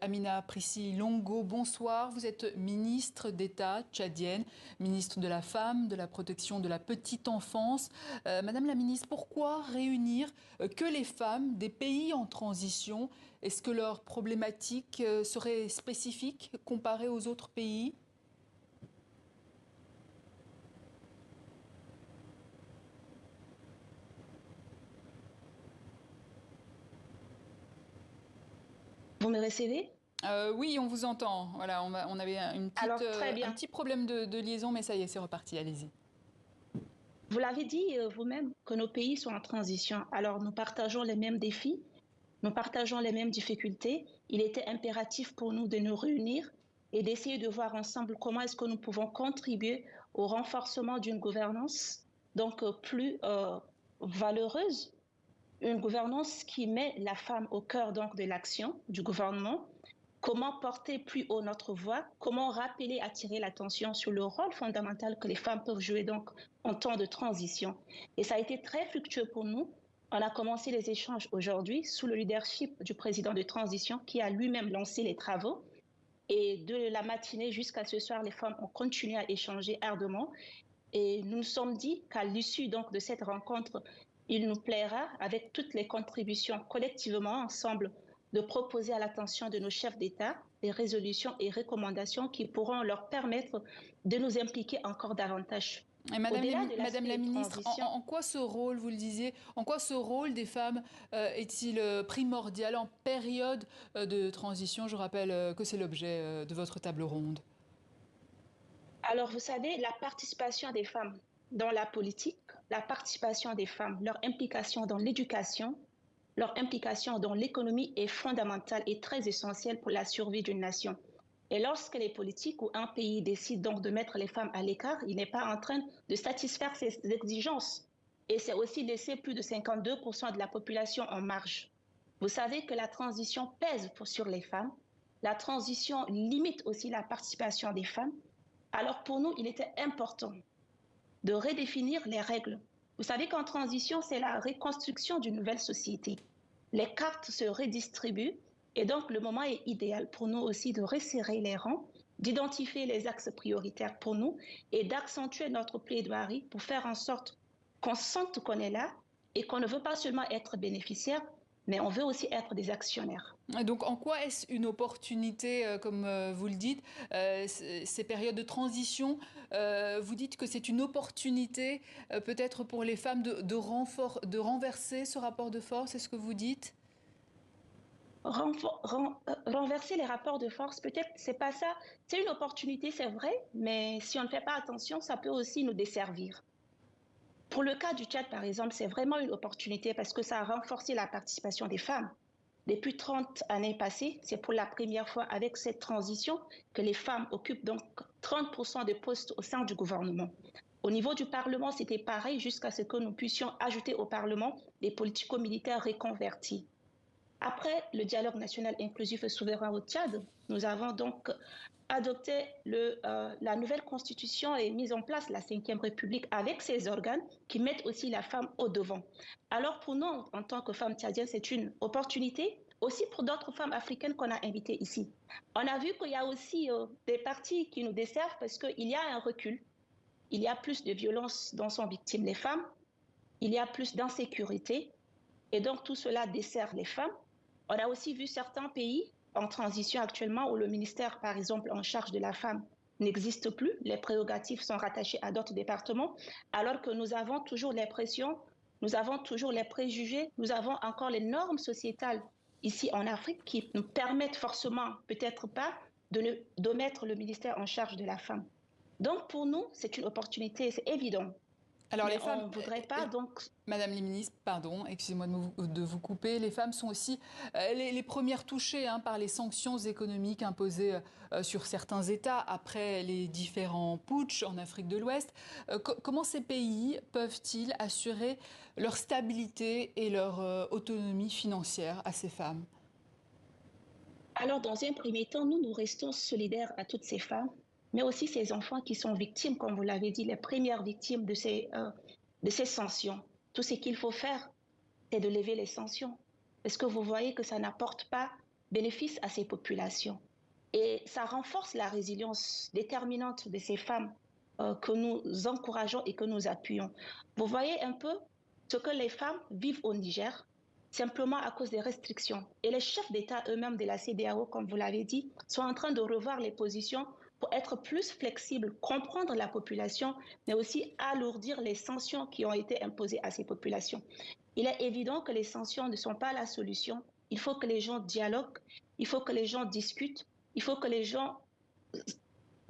Amina Prissy Longo, bonsoir. Vous êtes ministre d'État tchadienne, ministre de la Femme, de la Protection de la Petite Enfance. Madame la ministre, pourquoi réunir que les femmes des pays en transition? Est-ce que leurs problématiques seraient spécifiques comparées aux autres pays? Vous me recevez? Oui, on vous entend. Voilà, on avait Alors, très un bien. petit problème de liaison, mais ça y est, c'est reparti. Allez-y. Vous l'avez dit vous-même que nos pays sont en transition. Alors, nous partageons les mêmes défis, nous partageons les mêmes difficultés. Il était impératif pour nous de nous réunir et d'essayer de voir ensemble comment est-ce que nous pouvons contribuer au renforcement d'une gouvernance donc plus valeureuse, une gouvernance qui met la femme au cœur donc de l'action du gouvernement. Comment porter plus haut notre voix? Comment rappeler, attirer l'attention sur le rôle fondamental que les femmes peuvent jouer donc en temps de transition? Et ça a été très fructueux pour nous. On a commencé les échanges aujourd'hui sous le leadership du président de transition qui a lui-même lancé les travaux. Et de la matinée jusqu'à ce soir, les femmes ont continué à échanger ardemment. Et nous nous sommes dit qu'à l'issue donc de cette rencontre, il nous plaira, avec toutes les contributions collectivement ensemble, de proposer à l'attention de nos chefs d'État des résolutions et recommandations qui pourront leur permettre de nous impliquer encore davantage. Et Au-delà de Madame la l'aspect ministre, transition, en quoi ce rôle, vous le disiez, en quoi ce rôle des femmes est-il primordial en période de transition? Je rappelle que c'est l'objet de votre table ronde. alors vous savez, la participation des femmes dans la politique, la participation des femmes, leur implication dans l'éducation, leur implication dans l'économie est fondamentale et très essentielle pour la survie d'une nation. Et lorsque les politiques ou un pays décident donc de mettre les femmes à l'écart, il n'est pas en train de satisfaire ces exigences. Et c'est aussi laisser plus de 52% de la population en marge. Vous savez que la transition pèse sur les femmes. La transition limite aussi la participation des femmes. Alors pour nous, il était important de redéfinir les règles. Vous savez qu'en transition, c'est la reconstruction d'une nouvelle société. Les cartes se redistribuent et donc le moment est idéal pour nous aussi de resserrer les rangs, d'identifier les axes prioritaires pour nous et d'accentuer notre plaidoirie pour faire en sorte qu'on sente qu'on est là et qu'on ne veut pas seulement être bénéficiaire, mais on veut aussi être des actionnaires. Donc en quoi est-ce une opportunité, comme vous le dites, ces périodes de transition, vous dites que c'est une opportunité peut-être pour les femmes de renverser ce rapport de force, c'est ce que vous dites? Renverser les rapports de force, peut-être c'est pas ça. C'est une opportunité, c'est vrai, mais si on ne fait pas attention, ça peut aussi nous desservir. Pour le cas du Tchad, par exemple, c'est vraiment une opportunité parce que ça a renforcé la participation des femmes. Depuis 30 années passées, c'est pour la première fois avec cette transition que les femmes occupent donc 30% des postes au sein du gouvernement. Au niveau du Parlement, c'était pareil jusqu'à ce que nous puissions ajouter au Parlement des politico-militaires reconvertis. Après le dialogue national inclusif et souverain au Tchad, nous avons donc adopté la nouvelle constitution et mis en place la Cinquième République avec ses organes qui mettent aussi la femme au devant. Alors pour nous, en tant que femmes tchadiennes, c'est une opportunité aussi pour d'autres femmes africaines qu'on a invitées ici. On a vu qu'il y a aussi des partis qui nous desservent parce qu'il y a un recul. Il y a plus de violences dont sont victimes les femmes, il y a plus d'insécurité et donc tout cela dessert les femmes. On a aussi vu certains pays en transition actuellement où le ministère, par exemple, en charge de la femme n'existe plus. Les prérogatives sont rattachées à d'autres départements, alors que nous avons toujours les pressions, nous avons toujours les préjugés, nous avons encore les normes sociétales ici en Afrique qui nous permettent forcément, peut-être pas, de mettre le ministère en charge de la femme. Donc pour nous, c'est une opportunité, c'est évident. Alors Mais les femmes, on ne voudrait pas donc. Madame la ministre, pardon, excusez-moi de vous couper, les femmes sont aussi les premières touchées par les sanctions économiques imposées sur certains États après les différents putschs en Afrique de l'Ouest. Comment ces pays peuvent-ils assurer leur stabilité et leur autonomie financière à ces femmes? Alors, dans un premier temps, nous restons solidaires à toutes ces femmes, mais aussi ces enfants qui sont victimes, comme vous l'avez dit, les premières victimes de ces sanctions. Tout ce qu'il faut faire, c'est de lever les sanctions. Est-ce que vous voyez que ça n'apporte pas bénéfice à ces populations. Et ça renforce la résilience déterminante de ces femmes que nous encourageons et que nous appuyons. Vous voyez un peu ce que les femmes vivent au Niger, simplement à cause des restrictions. Et les chefs d'État eux-mêmes de la CEDEAO, comme vous l'avez dit, sont en train de revoir les positions pour être plus flexibles, comprendre la population, mais aussi alourdir les sanctions qui ont été imposées à ces populations. Il est évident que les sanctions ne sont pas la solution. Il faut que les gens dialoguent, il faut que les gens discutent, il faut que les gens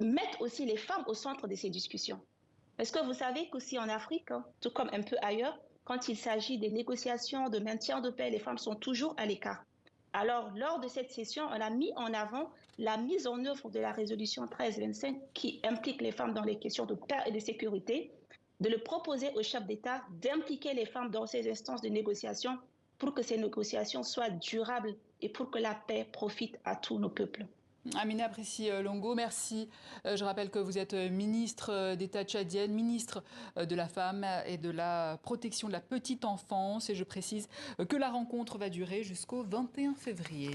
mettent aussi les femmes au centre de ces discussions. Parce que vous savez qu'aussi en Afrique, hein, tout comme un peu ailleurs, quand il s'agit des négociations de maintien de paix, les femmes sont toujours à l'écart. Alors, lors de cette session, on a mis en avant la mise en œuvre de la résolution 1325 qui implique les femmes dans les questions de paix et de sécurité, de le proposer aux chefs d'État d'impliquer les femmes dans ces instances de négociation pour que ces négociations soient durables et pour que la paix profite à tous nos peuples. Amina Pressi Longo, merci. Je rappelle que vous êtes ministre d'État tchadienne, ministre de la Femme et de la Protection de la Petite Enfance. Et je précise que la rencontre va durer jusqu'au 21 février.